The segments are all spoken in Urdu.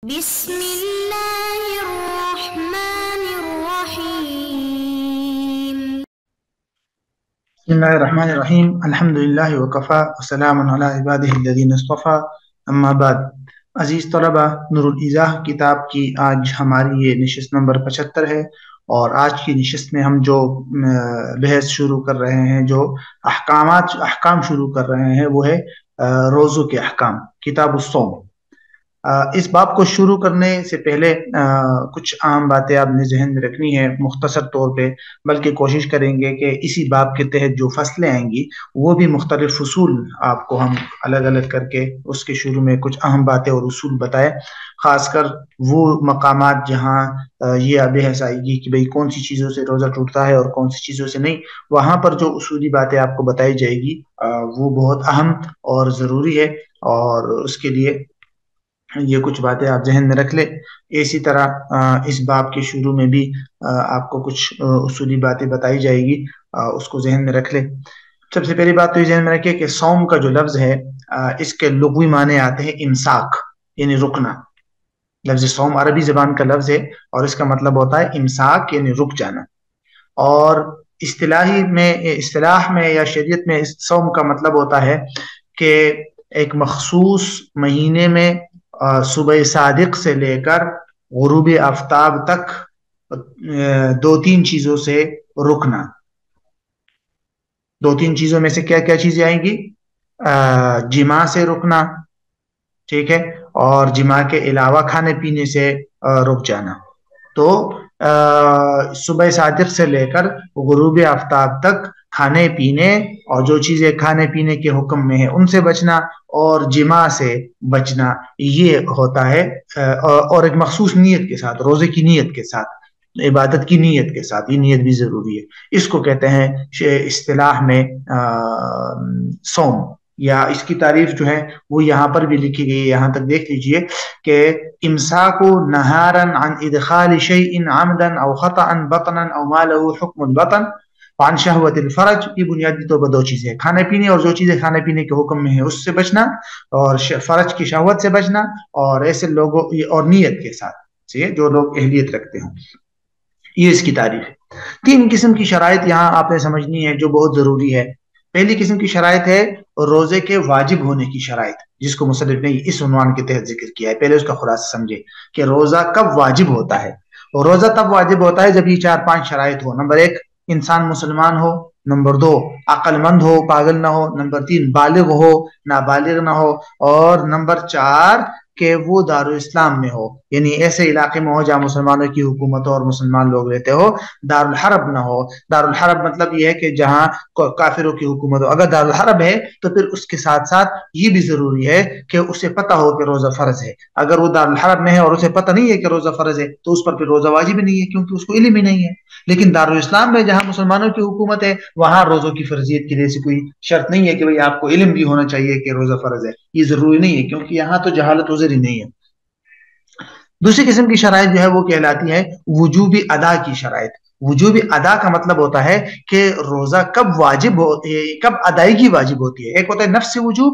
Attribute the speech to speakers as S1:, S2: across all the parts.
S1: بسم اللہ الرحمن الرحیم
S2: بسم اللہ الرحمن الرحیم الحمدللہ وکفا وسلام علی عبادہ الذین اصطفیٰ اما بعد۔ عزیز طلبہ، نور الایضاح کتاب کی آج ہماری یہ نشست نمبر 75 ہے، اور آج کی نشست میں ہم جو بحث شروع کر رہے ہیں، جو احکام شروع کر رہے ہیں، وہ ہے روزوں کے احکام، کتاب الصوم۔ اس باب کو شروع کرنے سے پہلے کچھ عام باتیں آپ نے ذہن میں رکھنی ہے مختصر طور پہ، بلکہ کوشش کریں گے کہ اسی باب کے تحت جو فصلیں آئیں گی وہ بھی مختلف فصول آپ کو ہم الگ الگ کر کے اس کے شروع میں کچھ اہم باتیں اور اصول بتائیں، خاص کر وہ مقامات جہاں یہ بحث آئے گی کہ بھئی کون سی چیزوں سے روزہ ٹوٹتا ہے اور کون سی چیزوں سے نہیں، وہاں پر جو اصولی باتیں آپ کو بتائی جائے گی وہ بہت اہم اور ضروری ہے، اور اس کے لیے یہ کچھ باتیں آپ ذہن میں رکھ لیں۔ اسی طرح اس باب کے شروع میں بھی آپ کو کچھ اصولی باتیں بتائی جائے گی، اس کو ذہن میں رکھ لیں۔ سب سے پہلی بات تو یہ ذہن میں رکھیں کہ صوم کا جو لفظ ہے اس کے لغوی معنی آتے ہیں امساک، یعنی رکنا۔ لفظ صوم عربی زبان کا لفظ ہے اور اس کا مطلب ہوتا ہے امساک، یعنی رک جانا، اور اصطلاح میں یا شریعت میں صوم کا مطلب ہوتا ہے کہ ایک مخصوص مہینے میں صبح صادق سے لے کر غروب آفتاب تک دو تین چیزوں سے رکنا۔ دو تین چیزوں میں سے کیا کیا چیزیں آئیں گی؟ جماع سے رکنا، ٹھیک ہے، اور جماع کے علاوہ کھانے پینے سے رک جانا۔ تو صبح صادق سے لے کر غروب آفتاب تک کھانے پینے اور جو چیزیں کھانے پینے کے حکم میں ہیں ان سے بچنا، اور جماع سے بچنا، یہ ہوتا ہے اور ایک مخصوص نیت کے ساتھ، روزے کی نیت کے ساتھ، عبادت کی نیت کے ساتھ، یہ نیت بھی ضروری ہے۔ اس کو کہتے ہیں اصطلاح میں صوم، یا اس کی تعریف جو ہے وہ یہاں پر بھی لکھی گئی ہے، یہاں تک دیکھ لیجئے کہ امساک نہارا عن ادخال شیء عمدا او خطا بطنا او ما له حکم البطن وعن شہوت الفرج۔ یہ بنیادی طور پر دو چیزیں، کھانے پینے اور جو چیزیں کھانے پینے کے حکم میں ہیں اس سے بچنا، اور فرج کی شہوت سے بچنا، اور ایسے لوگوں اور نیت کے ساتھ جو لوگ اہلیت رکھتے ہیں، یہ اس کی تعریف ہے۔ تین قسم کی شرائط یہاں آپ نے سمجھنی ہے جو بہت ضروری ہے۔ پہلی قسم کی شرائط ہے روزے کے واجب ہونے کی شرائط، جس کو مصنف نے اس عنوان کے تحت ذکر کیا ہے۔ پہلے اس کا خلاصہ سمجھے کہ روزہ کب واجب ہوتا ہے۔ روزہ تب واجب ہوتا ہے جب یہ 4-5 شرائط ہو۔ نمبر 1، انسان مسلمان ہو۔ نمبر 2، عقل مند ہو، پاگل نہ ہو۔ نمبر 3، بالغ ہو، نابالغ نہ ہو۔ اور نمبر 4 کہ وہ دارالاسلام میں ہو، یعنی ایسے علاقے میں ہو جہاں مسلمانوں کی حکومت ہو اور مسلمان لوگ رہتے ہو، دارالحرب نہ ہو۔ دارالحرب مطلب یہ ہے کہ جہاں کافروں کی حکومت ہو۔ اگر دارالحرب ہے تو پھر اس کے ساتھ ساتھ یہ بھی ضروری ہے کہ اسے پتہ ہو کہ روزہ فرض ہے۔ اگر وہ دارالحرب میں ہے اور اسے پتہ نہیں ہے کہ روزہ فرض ہے تو اس پر پھر روزہ واجب ہی نہیں ہے، کیونکہ اس کو علم ہی نہیں ہے۔ لیکن دارالاسلام میں جہاں مسلمانوں کی حکومت ہے وہاں روزوں کی فرضیت کے لیے سے کوئی شرط نہیں ہے کہ بھئی آپ کو علم بھی ہونا چاہیے کہ روزہ فرض ہے، یہ ضروری نہیں ہے، کیونکہ یہاں تو جہالت عذر ہی نہیں ہے۔ دوسری قسم کی شرائط جو ہے وہ کہلاتی ہے وجوب ادا کی شرائط۔ وجوب ادا کا مطلب ہوتا ہے کہ روزہ کب واجب ہو، کب ادائیگی واجب ہوتی ہے۔ ایک ہوتا ہے نفس وجوب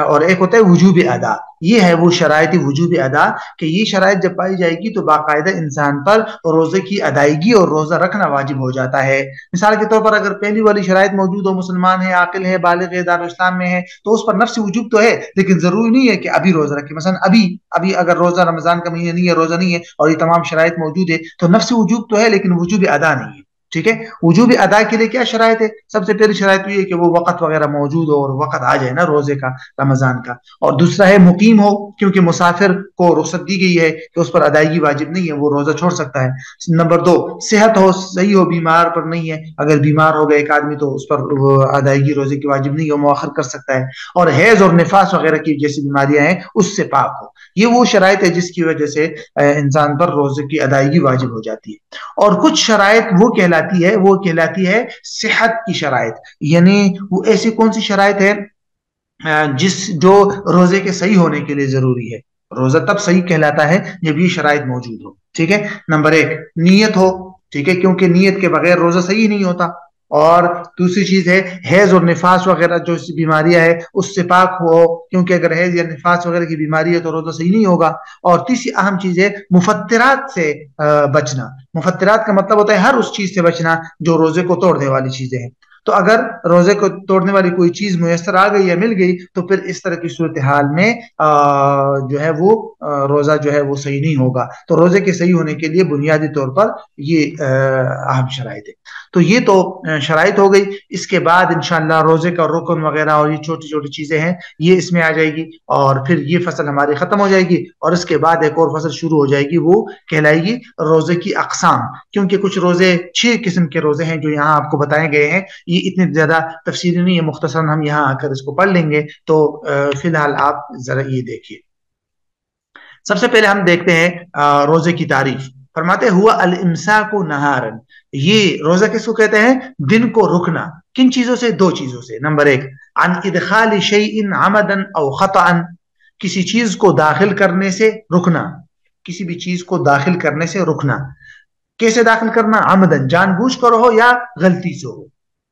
S2: اور ایک ہوتا ہے وجوب ادا۔ یہ ہے وہ شرائط وجوب ادا کہ یہ شرائط جب پائی جائے گی تو باقاعدہ انسان پر روزے کی ادائیگی اور روزہ رکھنا واجب ہو جاتا ہے۔ مثال کے طور پر اگر پہلی والی شرائط موجود ہو، مسلمان ہے، عاقل ہے، بالغ ہے، دارالاسلام میں ہے، تو اس پر نفس وجوب تو ہے، لیکن ضروری نہیں ہے کہ ابھی روزہ رکھے۔ مثلا ابھی اگر روزہ رمضان کا مہینہ نہیں ہے، روزہ نہیں ہے اور یہ تمام شرائط موجود ہے تو نفس وجوب تو ہے لیکن وجوب ادا نہیں ہے، ٹھیک ہے۔ وجوب ادا کے لیے کیا شرائط ہے؟ سب سے پہلی شرائط یہ ہے کہ وہ وقت وغیرہ موجود ہو اور وقت آ جائے نا روزے کا، رمضان کا۔ اور دوسرا ہے مقیم ہو، کیونکہ مسافر کو رخصت دی گئی ہے کہ اس پر ادائیگی واجب نہیں ہے، وہ روزہ چھوڑ سکتا ہے۔ نمبر 2، صحت ہو، صحیح ہو، بیمار پر نہیں ہے، اگر بیمار ہو گیا ایک آدمی تو اس پر ادائیگی روزے کی واجب نہیں ہے، مؤخر کر سکتا ہے۔ اور حیض اور نفاس وغیرہ کی جیسی بیماریاں ہیں اس سے پاک ہو۔ یہ وہ شرائط ہے جس کی وجہ سے انسان پر روزے کی ادائیگی واجب ہو جاتی ہے۔ اور کچھ شرائط وہ کہلاتی ہے صحت کی شرائط، یعنی وہ ایسی کون سی شرائط ہے جو روزے کے صحیح ہونے کے لیے ضروری ہے۔ روزہ تب صحیح کہلاتا ہے جب یہ شرائط موجود ہو، ٹھیک ہے۔ نمبر 1، نیت ہو، ٹھیک ہے، کیونکہ نیت کے بغیر روزہ صحیح نہیں ہوتا۔ اور دوسری چیز ہے حیض اور نفاس وغیرہ جو بیماریاں ہیں اس سے پاک ہو، کیونکہ اگر حیض یا نفاس وغیرہ کی بیماری ہے تو روزہ صحیح نہیں ہوگا۔ اور تیسری اہم چیز ہے مفطرات سے بچنا۔ مفطرات کا مطلب ہوتا ہے ہر اس چیز سے بچنا جو روزے کو توڑنے والی چیزیں ہیں۔ تو اگر روزے کو توڑنے والی کوئی چیز میسر آ گئی یا مل گئی تو پھر اس طرح کی صورتحال میں جو ہے وہ روزہ جو ہے وہ صحیح نہیں ہوگا۔ تو روزے کے صحیح ہونے کے لیے بنیادی طور پر یہ اہم شرائط ہے۔ تو یہ تو شرائط ہو گئی۔ اس کے بعد انشاءاللہ روزے کا رکن وغیرہ اور یہ چھوٹی چھوٹی چیزیں ہیں یہ اس میں آ جائے گی، اور پھر یہ فصل ہماری ختم ہو جائے گی، اور اس کے بعد ایک اور فصل شروع ہو جائے گی، وہ کہلائے گی روزے کی اقسام۔ کیونکہ کچھ روزے 6 قسم کے روزے ہیں جو یہاں آپ کو بتائے گئے ہیں، یہ اتنے زیادہ تفصیلی نہیں ہے، مختصراً ہم یہاں آ کر اس کو پڑھ لیں گے۔ تو فی الحال آپ ذرا یہ دیکھیے۔ سب سے پہلے ہم دیکھتے ہیں روزے کی تعریف۔ فرماتے ہوا الامساک نہارن، یہ روزہ کس کو کہتے ہیں؟ دن کو رکنا۔ کن چیزوں سے؟ 2 چیزوں سے۔ نمبر 1 عن ادخال شیء عمدا او خطأ، کسی چیز کو داخل کرنے سے رکنا، کسی بھی چیز کو داخل کرنے سے رکنا۔ کیسے داخل کرنا؟ عمدن، جان بوجھ کر ہو یا غلطی سے ہو،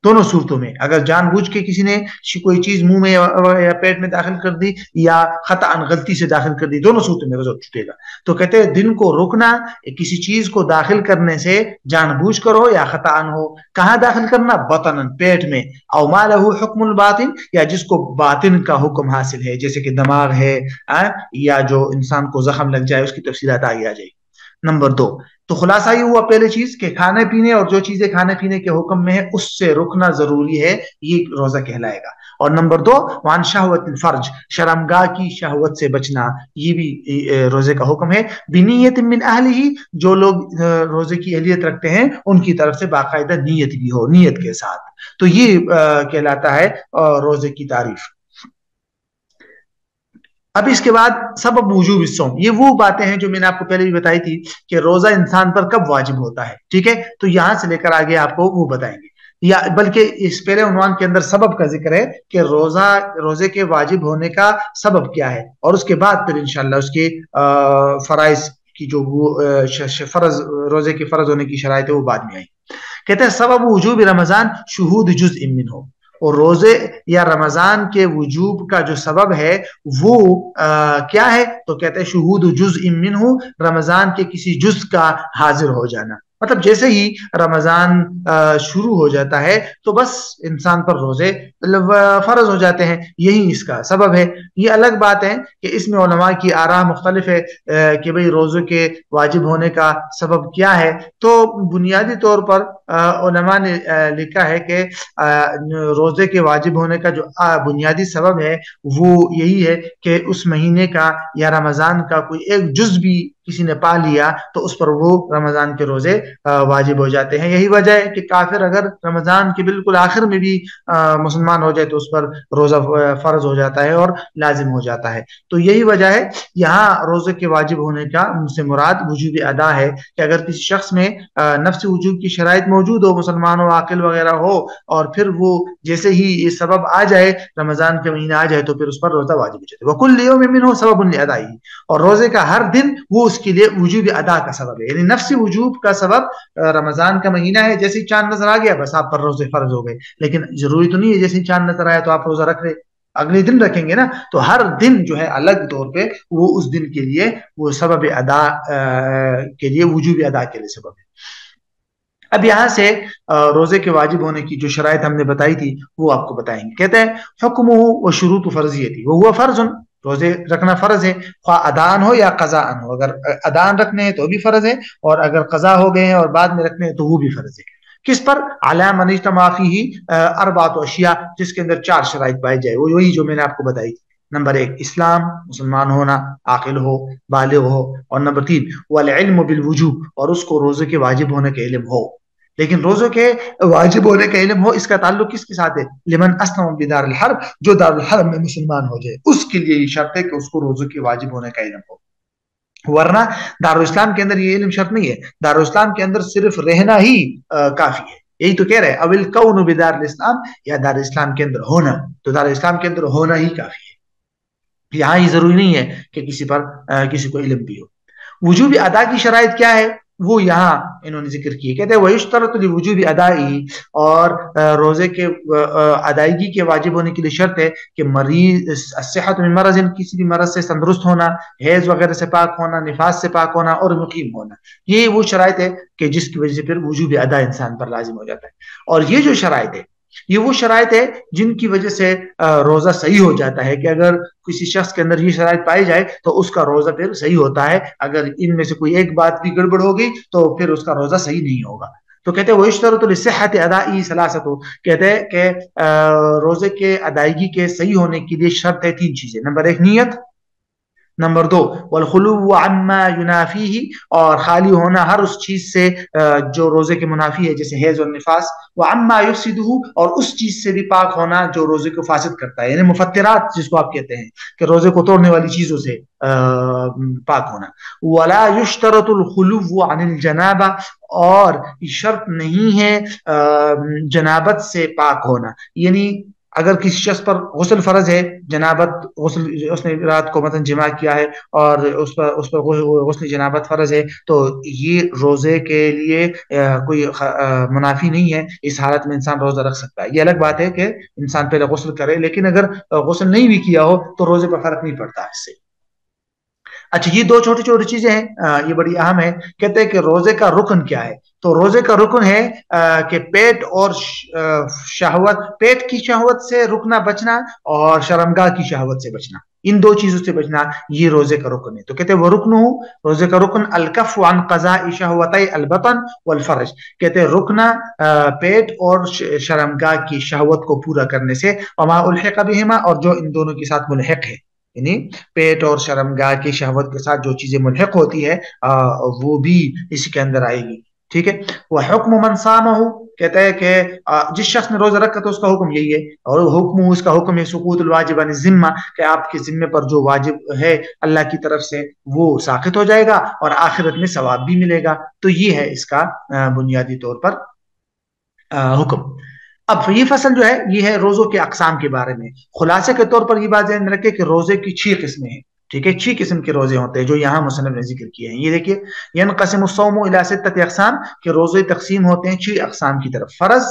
S2: دونوں صورتوں میں۔ اگر جان بوجھ کے کسی نے کوئی چیز منہ میں یا پیٹ میں داخل کر دی یا خطأ غلطی سے داخل کر دی، دونوں صورتوں میں روزہ چھوٹے گا۔ تو کہتے ہیں دن کو رکنا کسی چیز کو داخل کرنے سے جان بوجھ کر ہو یا خطأ ہو۔ کہاں داخل کرنا؟ بطن، پیٹ میں۔ او ما له حکم الباطن، یا جس کو باطن کا حکم حاصل ہے، جیسے کہ دماغ ہے یا جو انسان کو زخم لگ جائے، اس کی تفصیلات آگے آ جائے گی۔ نمبر 2 تو خلاصہ یہ ہوا پہلے چیز کہ کھانے پینے اور جو چیزیں کھانے پینے کے حکم میں ہے اس سے رکنا ضروری ہے، یہ روزہ کہلائے گا۔ اور نمبر 2 وان شہوت الفرج، شرمگاہ کی شہوت سے بچنا، یہ بھی روزے کا حکم ہے۔ بنیت من اہلہ، جو لوگ روزے کی اہلیت رکھتے ہیں ان کی طرف سے باقاعدہ نیت بھی ہو، نیت کے ساتھ۔ تو یہ کہلاتا ہے روزے کی تعریف۔ اب اس کے بعد سبب وجوب الصوم، یہ وہ باتیں ہیں جو میں نے آپ کو پہلے بھی بتائی تھی کہ روزہ انسان پر کب واجب ہوتا ہے، ٹھیک ہے؟ تو یہاں سے لے کر آگے آپ کو وہ بتائیں گے، یا بلکہ اس پہلے عنوان کے اندر سبب کا ذکر ہے کہ روزے کے واجب ہونے کا سبب کیا ہے، اور اس کے بعد پھر انشاءاللہ اس کے فرائض کی جو فرض، روزے کے فرض ہونے کی شرائط ہے وہ بعد میں آئی۔ کہتے ہیں سبب وجوب رمضان شہود جزء منہ، اور روزے یا رمضان کے وجوب کا جو سبب ہے وہ کیا ہے؟ تو کہتے ہیں شہود جزء منہ، رمضان کے کسی جز کا حاضر ہو جانا۔ مطلب جیسے ہی رمضان شروع ہو جاتا ہے تو بس انسان پر روزے فرض ہو جاتے ہیں، یہی اس کا سبب ہے۔ یہ الگ بات ہے کہ اس میں علماء کی آراء مختلف ہے کہ بھئی روزے کے واجب ہونے کا سبب کیا ہے۔ تو بنیادی طور پر علماء نے لکھا ہے کہ روزے کے واجب ہونے کا جو بنیادی سبب ہے وہ یہی ہے کہ اس مہینے کا یا رمضان کا کوئی ایک جز بھی کسی نے پا لیا تو اس پر وہ رمضان کے روزے واجب ہو جاتے ہیں۔ یہی وجہ ہے کہ کافر اگر رمضان کے بالکل آخر میں بھی مسلمان ہو جائے تو اس پر روزہ فرض ہو جاتا ہے اور لازم ہو جاتا ہے۔ تو یہی وجہ ہے یہاں روزے کے واجب ہونے کا ان سے مراد وجوب ادا ہے کہ اگر کسی شخص میں نفس وجوب کی شرائط موجود ہو، مسلمان ہو، عاقل وغیرہ ہو، اور پھر وہ جیسے ہی یہ سبب آ جائے، رمضان کے مہینہ آ جائے، تو پھر اس پر روزہ واجب ہو جاتا ہے۔ وَكُلُّ يَوْمٍ مِّنْهُ سَبَبٌ لِأَدَائِهِ، اور روزے کا ہر دن وہ اس کے لیے وجوب ادا کا سبب ہے، یعنی نفسی وجوب کا سبب رمضان کا مہینہ ہے، جیسے ہی چاند نظر آ گیا بس آپ پر روزے فرض ہو گئے، لیکن ضروری تو نہیں ہے جیسے ہی چاند نظر آیا تو آپ روزہ رکھ رہے، اگلے دن رکھیں گے نا۔ تو ہر دن جو ہے الگ طور پہ وہ اس دن کے لیے وہ سبب ادا کے لیے وجوب ادا کے لیے سبب ہے۔ اب یہاں سے روزے کے واجب ہونے کی جو شرائط ہم نے بتائی تھی وہ آپ کو بتائیں گے۔ کہتے ہیں حکمہ و شروط فرضیتی وہو فرض، روزے رکھنا فرض ہے، خواہ ادان ہو یا قضاء ہو۔ اگر ادان رکھنے ہیں تو بھی فرض ہے، اور اگر قضا ہو گئے ہیں اور بعد میں رکھنے ہیں تو وہ بھی فرض ہے۔ کس پر؟ علی من اجتمع فیہ اربعۃ اشیاء، جس کے اندر 4 شرائط پائی جائے، وہ وہی جو میں نے آپ کو بتائی تھی۔ نمبر 1 اسلام، مسلمان ہونا، عاقل ہو، بالغ ہو، اور نمبر 3 والعلم بالوجوب، اور اس کو روزے کے واجب ہونے کا علم ہو۔ لیکن روزوں کے واجب ہونے کا علم ہو، اس کا تعلق کس کے ساتھ ہے؟ لمن اسلم بدار الحرب، جو دار الحرب میں مسلمان ہو جائے اس کے لیے یہ شرط ہے کہ اس کو روزوں کے واجب ہونے کا علم ہو، ورنہ دارالاسلام کے اندر یہ علم شرط نہیں ہے۔ دارالاسلام کے اندر صرف رہنا ہی کافی ہے، یہی تو کہہ رہے ہیں اول کون بدار الاسلام، یا دار الاسلام کے اندر ہونا، تو دار الاسلام کے اندر ہونا ہی کافی ہے، یہاں یہ ضروری نہیں ہے کہ کسی کو علم بھی ہو۔ وجوب ادا کی شرائط کیا ہے؟ وہ یہاں انہوں نے ذکر کی. کہتے ہیں وَيُشْتَرَطُ لِوُجُوبِ أَدَائِهِ, اور روزے کے ادائیگی کے واجب ہونے کے لیے شرط ہے کہ مریض الصحت من مرض, کسی بھی مرض سے تندرست ہونا, حیض وغیرہ سے پاک ہونا, نفاس سے پاک ہونا, اور مقیم ہونا. یہ وہ شرائط ہے کہ جس کی وجہ سے پھر وجوب ادا انسان پر لازم ہو جاتا ہے. اور یہ جو شرائط ہے یہ وہ شرائط ہے جن کی وجہ سے روزہ صحیح ہو جاتا ہے, کہ اگر کسی شخص کے اندر یہ شرائط پائی جائے تو اس کا روزہ پھر صحیح ہوتا ہے. اگر ان میں سے کوئی ایک بات بھی گڑبڑ ہو گئی تو پھر اس کا روزہ صحیح نہیں ہوگا. تو کہتے ہیں وَيُشْتَرَطُ لِصِحَّةِ أَدَائِهِ ثَلَاثَةٌ, کہتے ہیں کہ روزے کے ادائیگی کے صحیح ہونے کے لیے شرط ہے 3 چیزیں. نمبر 1 نیت, نمبر 2 والخلو عما ینافیہ, اور خالی ہونا ہر اس چیز سے جو روزے کے منافی ہے, جیسے حیض اور نفاس, وعما یفسدہ, اور اس چیز سے بھی پاک ہونا جو روزے کو فاسد کرتا ہے, یعنی مفطرات جس کو آپ کہتے ہیں کہ روزے کو توڑنے والی چیزوں سے پاک ہونا. ولا یشترط الخلو عن الجنابہ, اور شرط نہیں ہے جنابت سے پاک ہونا. یعنی اگر کسی شخص پر غسل فرض ہے, جنابت غسل, اس نے رات کو مثلا جماع کیا ہے اور اس پر غسل جنابت فرض ہے, تو یہ روزے کے لیے کوئی منافی نہیں ہے. اس حالت میں انسان روزہ رکھ سکتا ہے. یہ الگ بات ہے کہ انسان پہلے غسل کرے, لیکن اگر غسل نہیں بھی کیا ہو تو روزے پر فرق نہیں پڑتا اس سے. اچھا, یہ 2 چھوٹی چھوٹی چیزیں ہیں, یہ بڑی اہم ہے. کہتے ہیں کہ روزے کا رکن کیا ہے. تو روزے کا رکن ہے کہ پیٹ اور شہوت, پیٹ کی شہوت سے رکنا, بچنا, اور شرمگاہ کی شہوت سے بچنا, ان 2 چیزوں سے بچنا, یہ روزے کا رکن ہے. تو کہتے ہیں وہ رکن ہو, روزے کا رکن الکف عن قضاء شہوتي البطن والفرج, کہتے ہیں رکنا پیٹ اور شرمگاہ کی شہوت کو پورا کرنے سے, وما الحق بهما, اور جو ان دونوں کے ساتھ ملحق ہے, یعنی پیٹ اور شرمگاہ کی شہوت کے ساتھ جو چیزیں ملحق ہوتی ہے وہ بھی اس کے اندر آئے گی. ٹھیک ہے. وحکم من صامہ, کہتا ہے کہ جس شخص نے روزہ رکھا تو اس کا حکم یہی ہے, اور حکم, اس کا حکم ہے سقوط الواجب عن الذمہ, کہ آپ کے ذمے پر جو واجب ہے اللہ کی طرف سے وہ ساقط ہو جائے گا اور آخرت میں ثواب بھی ملے گا. تو یہ ہے اس کا بنیادی طور پر حکم. اب یہ فصل جو ہے یہ ہے روزوں کے اقسام کے بارے میں. خلاصے کے طور پر یہ بات ذہن میں رکھے کہ روزے کی 6 قسمیں ہیں. ٹھیک ہے, 6 قسم کے روزے ہوتے ہیں جو یہاں مصنف نے ذکر کیے ہیں. یہ دیکھیے, ینقسم الصوم الى 6 اقسام, کہ روزے تقسیم ہوتے ہیں 6 اقسام کی طرف. فرض,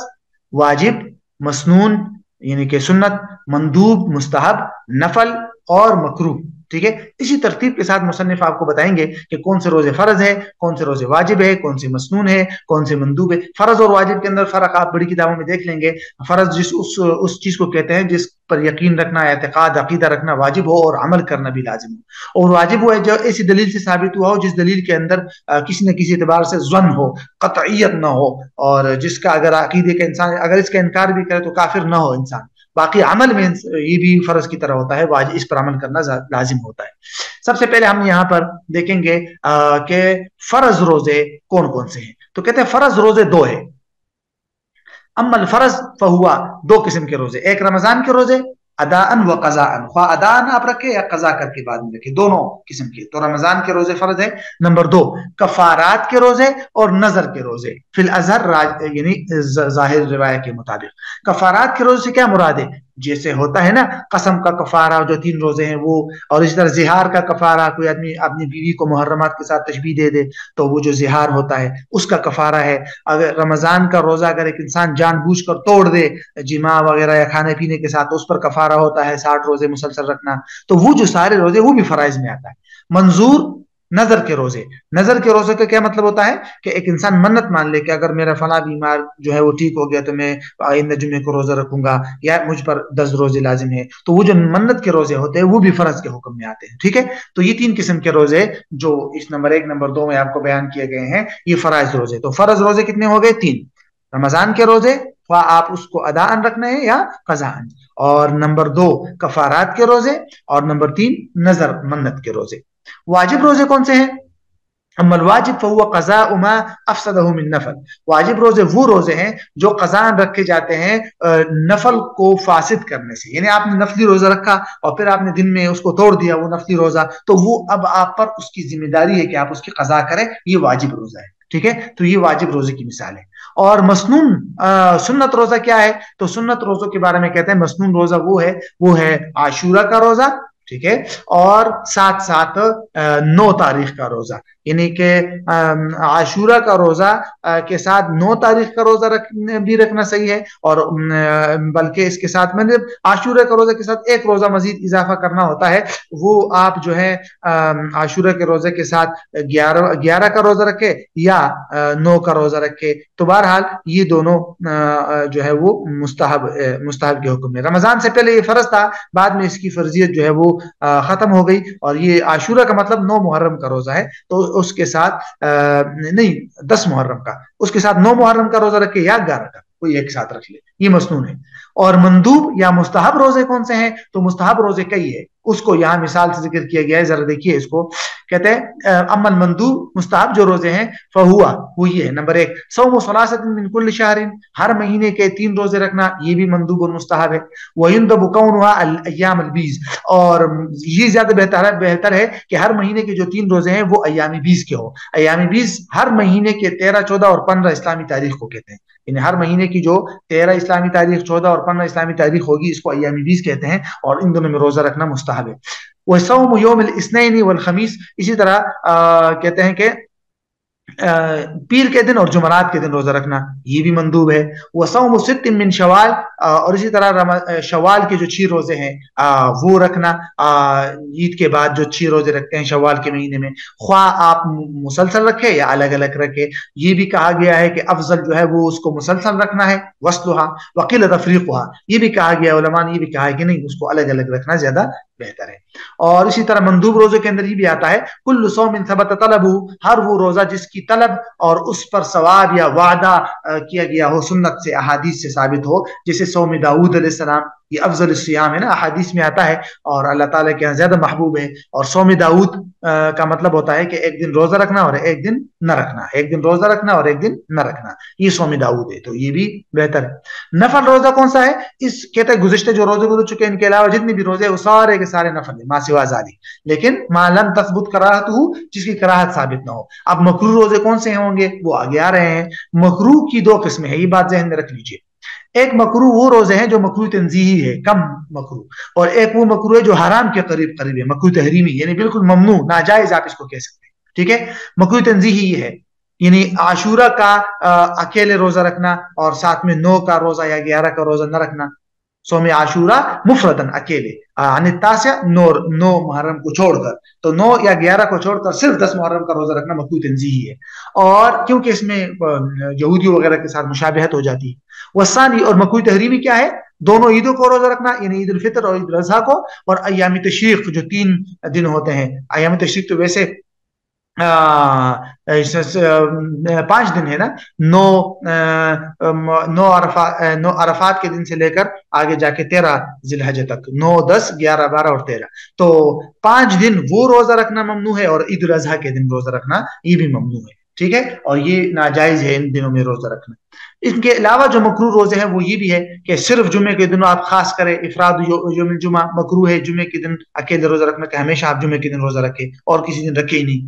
S2: واجب, مسنون یعنی کہ سنت, مندوب مستحب, نفل, اور مکروہ. ٹھیک ہے. اسی ترتیب کے ساتھ مصنف آپ کو بتائیں گے کہ کون سے روزے فرض ہے, کون سے روزے واجب ہے, کون سے مسنون ہے, کون سے مندوب ہے. فرض اور واجب کے اندر فرق آپ بڑی کتابوں میں دیکھ لیں گے. فرض اس چیز کو کہتے ہیں جس پر یقین رکھنا, اعتقاد, عقیدہ رکھنا واجب ہو اور عمل کرنا بھی لازم ہو. اور واجب وہ ہے جو ایسی دلیل سے ثابت ہوا ہو جس دلیل کے اندر کسی نہ کسی اعتبار سے ظن ہو, قطعیت نہ ہو, اور جس کا اگر عقیدے کا انسان اگر اس کا انکار بھی کرے تو کافر نہ ہو انسان. باقی عمل میں یہ بھی فرض کی طرح ہوتا ہے, اس پر عمل کرنا لازم ہوتا ہے. سب سے پہلے ہم یہاں پر دیکھیں گے کہ فرض روزے کون کون سے ہیں. تو کہتے ہیں فرض روزے 2 ہیں. اما الفرض فہوا, 2 قسم کے روزے, ایک رمضان کے روزے اداءً و قضاءً, خواہ اداءً آپ رکھے یا قضا کر کے بعد میں رکھے, دونوں قسم کے. تو رمضان کے روزے فرض ہے. نمبر 2 کفارات کے روزے اور نظر کے روزے, فی الازہر یعنی ظاہر روایت کے مطابق. کفارات کے روزے سے کیا مراد ہے, جیسے ہوتا ہے نا قسم کا کفارہ جو 3 روزے ہیں وہ, اور اسی طرح زہار کا کفارہ, کوئی آدمی اپنی بیوی کو محرمات کے ساتھ تشبیہ دے دے تو وہ جو زہار ہوتا ہے اس کا کفارہ ہے. اگر رمضان کا روزہ اگر ایک انسان جان بوجھ کر توڑ دے جماع وغیرہ یا کھانے پینے کے ساتھ, اس پر کفارہ ہوتا ہے 60 روزے مسلسل رکھنا. تو وہ جو سارے روزے وہ بھی فرائض میں آتا ہے. منظور نظر کے روزے, نظر کے روزے کا کیا مطلب ہوتا ہے کہ ایک انسان منت مان لے کہ اگر میرا فلاں بیمار جو ہے وہ ٹھیک ہو گیا تو میں آئندہ جمعے کو روزہ رکھوں گا, یا مجھ پر 10 روزے لازم ہے. تو وہ جو منت کے روزے ہوتے ہیں وہ بھی فرض کے حکم میں آتے ہیں. ٹھیک ہے. تو یہ 3 قسم کے روزے جو اس نمبر 1 نمبر 2 میں آپ کو بیان کیے گئے ہیں یہ فرائض روزے. تو فرض روزے کتنے ہو گئے 3. رمضان کے روزے خواہ آپ اس کو اداءً رکھنا ہے یا قضاءً, اور نمبر 2 کفارات کے روزے, اور نمبر 3 نظر منت کے روزے. واجب روزے کون سے ہیں؟ اما الواجب فهو قضاء ما افسده من نفل. واجب روزے وہ روزے ہیں جو قضاء رکھے جاتے ہیں نفل کو فاسد کرنے سے. یعنی آپ نے نفلی روزہ رکھا اور پھر آپ نے دن میں اس کو توڑ دیا وہ نفلی روزہ, تو وہ اب آپ پر اس کی ذمہ داری ہے کہ آپ اس کی قضا کریں. یہ واجب روزہ ہے. ٹھیک ہے. تو یہ واجب روزے کی مثال ہے. اور مسنون سنت روزہ کیا ہے؟ تو سنت روزوں کے بارے میں کہتے ہیں مسنون روزہ وہ ہے عاشورہ کا روزہ, ٹھیک ہے، اور ساتھ ساتھ 9 تاریخ کا روزہ، یعنی کہ عاشورہ کا روزہ کے ساتھ 9 تاریخ کا روزہ بھی رکھنا صحیح ہے، اور بلکہ اس کے ساتھ میں نے عاشورہ کا روزہ کے ساتھ ایک روزہ مزید اضافہ کرنا ہوتا ہے، وہ آپ جو ہے عاشورہ کے روزے کے ساتھ 11 کا روزہ رکھے یا 9 کا روزہ رکھے، تو بہرحال یہ دونوں جو ہے وہ مستحب کے حکم میں. رمضان سے پہلے یہ فرض تھا، بعد میں اس کی فرضیت جو ہے وہ ختم ہو گئی، اور یہ عاشورہ کا مطلب 9 محرم کا روزہ ہے، تو اس کے ساتھ نہیں 10 محرم کا، اس کے ساتھ 9 محرم کا روزہ رکھے یا 11 کا، کوئی ایک ساتھ رکھ لے، یہ مسنون ہے. اور مندوب یا مستحب روزے کون سے ہیں؟ تو مستحب روزے کئی ہے، اس کو یہاں مثال سے ذکر کیا گیا ہے، ذرا دیکھیے اس کو. کہتے ہیں اما المندوب، مستحب جو روزے ہیں، فہوا، وہ یہ ہے، نمبر 1 صوم ثلاثۃ من کل شہر، ہر مہینے کے 3 روزے رکھنا، یہ بھی مندوب اور مستحب ہے. وَيُنْدَبُ كَوْنُهَا الْأَيَّامُ الْبِيض، اور یہ زیادہ بہتر ہے کہ ہر مہینے کے جو 3 روزے ہیں وہ ایام بیض کے ہو. ایام بیض ہر مہینے کے 13، 14 اور 15 اسلامی تاریخ کو کہتے ہیں، یعنی ہر مہینے کی جو 13 اسلامی تاریخ، 14 اور 15 اسلامی تاریخ ہوگی، اس کو ایام بیض کہتے ہیں، اور ان دنوں میں روزہ رکھنا مستحب ہے. وَصَوْمُ يَوْمِ الْاِثْنَيْنِ وَالْخَمِيسِ، اسی طرح کہتے ہیں کہ پیر کے دن اور جمعرات کے دن روزہ رکھنا، یہ بھی مندوب ہے. وَصَوْمُ سِتٍّ مِّن شَوَّالَ، اور اسی طرح شوال کے جو 6 روزے ہیں وہ رکھنا، عید کے بعد جو 6 روزے رکھتے ہیں شوال کے مہینے میں، خواہ آپ مسلسل رکھے یا الگ الگ رکھے. یہ بھی کہا گیا ہے کہ افضل جو ہے وہ اس کو مسلسل رکھنا ہے، وصلها وقیل تفریقها، یہ بھی کہا گیا، علماء نے یہ بھی کہا ہے کہ نہیں، اس کو الگ الگ رکھنا زیادہ بہتر ہے. اور اسی طرح مندوب روزے کے اندر یہ بھی آتا ہے، کل صوم ثبت طلبہ، ہر وہ روزہ جس کی طلب اور اس پر ثواب یا وعدہ کیا گیا ہو سنت سے، احادیث سے ثابت ہو، جیسے صوم داؤد علیہ السلام، یہ افضل الصیام ہے نا، احادیث میں آتا ہے اور اللہ تعالیٰ کے یہاں زیادہ محبوب ہے. اور صوم داؤد کا مطلب ہوتا ہے کہ ایک دن روزہ رکھنا اور ایک دن نہ رکھنا، ایک دن روزہ رکھنا اور ایک دن نہ رکھنا، یہ صوم داؤد ہے، تو یہ بھی بہتر ہے. نفل روزہ کون سا ہے؟ اس کہتے ہیں گزشتہ جو روزے گزر چکے ہیں ان کے علاوہ جتنے بھی روزے وہ سارے کے سارے نفل ہیں، ما سوا ذالک، لیکن ما لم تثبت کراہتہ، جس کی کراہت ثابت نہ ہو. اب مکروہ روزے کون سے ہوں گے؟ وہ آگے آ رہے ہیں. مکروہ کی 2 قسمیں ہیں، یہ بات ذہن میں رکھ لیجئے. ایک مکروہ وہ روزے ہیں جو مکروہ تنزیہی ہے، کم مکروہ، اور ایک وہ مکروہ ہے جو حرام کے قریب ہے، مکروہ تحریمی، یعنی بالکل ممنوع، ناجائز آپ اس کو کہہ سکتے ہیں. ٹھیک ہے، مکروہ تنزیہی یہ ہے، یعنی عاشورہ کا اکیلے روزہ رکھنا اور ساتھ میں 9 کا روزہ یا 11 کا روزہ نہ رکھنا. صوم عاشورہ مفردن، اکیلے، عن التاسع، 9 محرم کو چھوڑ کر، تو 9 یا 11 کو چھوڑ کر صرف 10 محرم کا روزہ رکھنا مکروہ تنزیہی ہے، اور کیونکہ اس میں یہودیوں وغیرہ کے ساتھ مشابہت ہو جاتی ہے. والثانی، اور مکروہ تحریمی کیا ہے؟ دونوں عیدوں کو روزہ رکھنا، یعنی عید الفطر اور عید الاضحیٰ کو، اور ایام تشریق جو 3 دن ہوتے ہیں. ایام تشریق تو ویسے 5 دن ہے نا، 9 عرفات کے دن سے لے کر آگے جا کے 13 ذی الحجہ تک، 9، 10، 11، 12 اور 13، تو 5 دن وہ روزہ رکھنا ممنوع ہے، اور عید الاضحیٰ کے دن روزہ رکھنا یہ بھی ممنوع ہے. ٹھیک ہے، اور یہ ناجائز ہے ان دنوں میں روزہ رکھنا. ان کے علاوہ جو مکروہ روزے ہیں وہ یہ بھی ہے کہ صرف جمعے کے دن آپ خاص کریں، افراد یوم الجمعہ مکروہ ہے، جمعے کے دن اکیلے روزہ رکھنا، کہ ہمیشہ آپ جمعے کے دن روزہ رکھیں اور کسی دن رکھے ہی نہیں.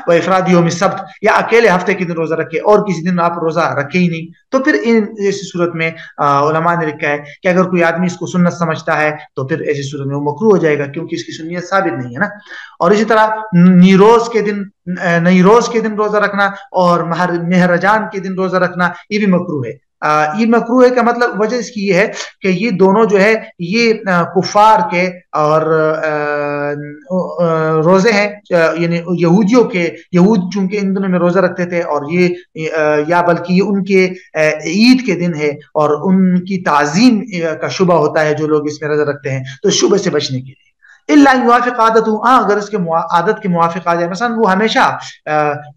S2: وہ افراد یوم السبت، یا اکیلے ہفتے کے دن روزہ رکھے اور کسی دن آپ روزہ رکھے ہی نہیں. تو پھر ایسی صورت میں علماء نے لکھا ہے کہ اگر کوئی آدمی اس کو سنت سمجھتا ہے تو پھر ایسی صورت میں وہ مکروہ ہو جائے گا، کیونکہ اس کی سنیت ثابت نہیں ہے نا. اور اسی طرح نئی روز کے دن روزہ رکھنا اور مہرجان کے دن روزہ رکھنا یہ بھی مکروہ ہے. یہ مکروہ ہے کا مطلب وجہ اس کی یہ ہے کہ یہ دونوں جو ہے یہ کفار کے اور روزے ہیں، یعنی یہودیوں کے، یہود چونکہ ان دنوں میں روزہ رکھتے تھے، اور یہ یا بلکہ یہ ان کے عید کے دن ہے اور ان کی تعظیم کا شبہ ہوتا ہے جو لوگ اس میں روزہ رکھتے ہیں، تو شبہ سے بچنے کے لیے الا یوافق عادت، اگر اس کے عادت کے موافق آ جائے، مثلا وہ ہمیشہ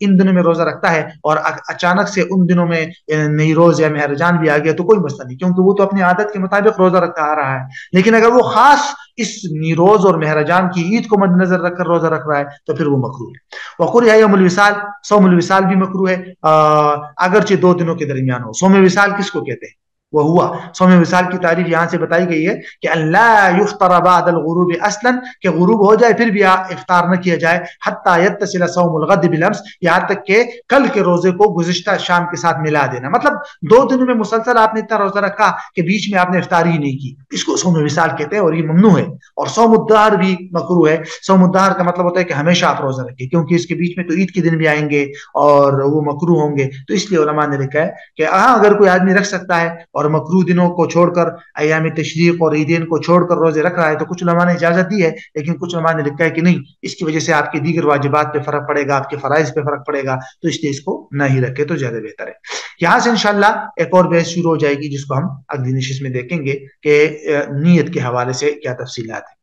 S2: ان دنوں میں روزہ رکھتا ہے اور اچانک سے ان دنوں میں نئی روز یا مہرجان بھی آ گیا تو کوئی مسئلہ نہیں، کیونکہ وہ تو اپنی عادت کے مطابق روزہ رکھتا آ رہا ہے. لیکن اگر وہ خاص اس نیروز اور مہرجان کی عید کو مد نظر رکھ کر روزہ رکھ رہا ہے تو پھر وہ مکروہ ہے. وقریہ یوم الوصال، صوم الوصال بھی مکروہ ہے، اگرچہ 2 دنوں کے درمیان ہو. صوم وصال کس کو کہتے ہیں؟ وہ ہوا سوم وصال کی تعریف یہاں سے بتائی گئی ہے کہ اللہ یفطر بعد الغروب اصلا، کہ غروب ہو جائے پھر بھی افطار نہ کیا جائے، حتی یتصل صوم الغد بالامس، یہاں تک کہ کل کے روزے کو گزشتہ شام کے ساتھ ملا دینا. مطلب 2 دنوں میں مسلسل آپ نے اتنا روزہ رکھا کہ بیچ میں آپ نے افطاری ہی نہیں کی، اس کو صوم وصال کہتے ہیں اور یہ ممنوع ہے. اور صوم الدہر بھی مکروہ ہے. صوم الدہر کا مطلب ہوتا ہے کہ ہمیشہ آپ روزہ رکھیں، کیونکہ اس کے بیچ میں تو عید کے دن بھی آئیں گے اور وہ مکروہ ہوں گے. تو اس لیے علماء نے لکھا ہے کہ ہاں اگر کوئی آدمی رکھ سکتا ہے اور مکروہ دنوں کو چھوڑ کر، ایام تشریق اور عیدین کو چھوڑ کر روزے رکھ رہا ہے، تو کچھ علماء نے اجازت دی ہے. لیکن کچھ علماء نے لکھا ہے کہ نہیں، اس کی وجہ سے آپ کے دیگر واجبات پہ فرق پڑے گا، آپ کے فرائض پہ فرق پڑے گا، تو اس لیے اس کو نہ ہی رکھے تو زیادہ بہتر ہے. یہاں سے انشاءاللہ ایک اور بحث شروع ہو جائے گی، جس کو ہم اگلی نشست میں دیکھیں گے کہ نیت کے حوالے سے کیا تفصیلات ہیں.